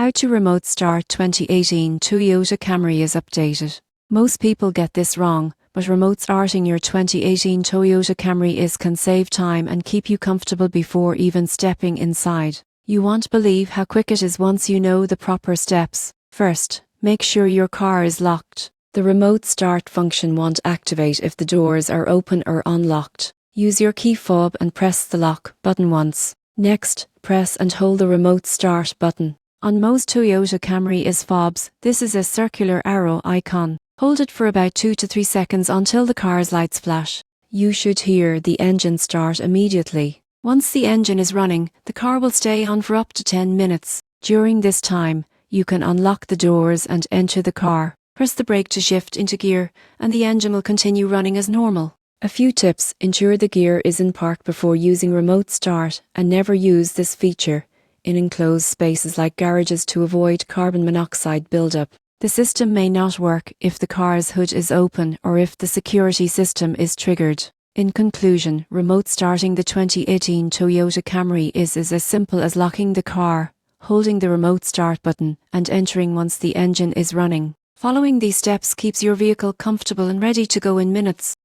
How to remote start 2018 Toyota Camry is updated. Most people get this wrong, but remote starting your 2018 Toyota Camry can save time and keep you comfortable before even stepping inside. You won't believe how quick it is once you know the proper steps. First, make sure your car is locked. The remote start function won't activate if the doors are open or unlocked. Use your key fob and press the lock button once. Next, press and hold the remote start button. On most Toyota Camry fobs, this is a circular arrow icon. Hold it for about 2 to 3 seconds until the car's lights flash. You should hear the engine start immediately. Once the engine is running, the car will stay on for up to 10 minutes. During this time, you can unlock the doors and enter the car. Press the brake to shift into gear, and the engine will continue running as normal. A few tips: ensure the gear is in park before using remote start, and never use this feature in enclosed spaces like garages to avoid carbon monoxide buildup. The system may not work if the car's hood is open or if the security system is triggered. In conclusion, remote starting the 2018 Toyota Camry is as simple as locking the car, holding the remote start button, and entering once the engine is running. Following these steps keeps your vehicle comfortable and ready to go in minutes.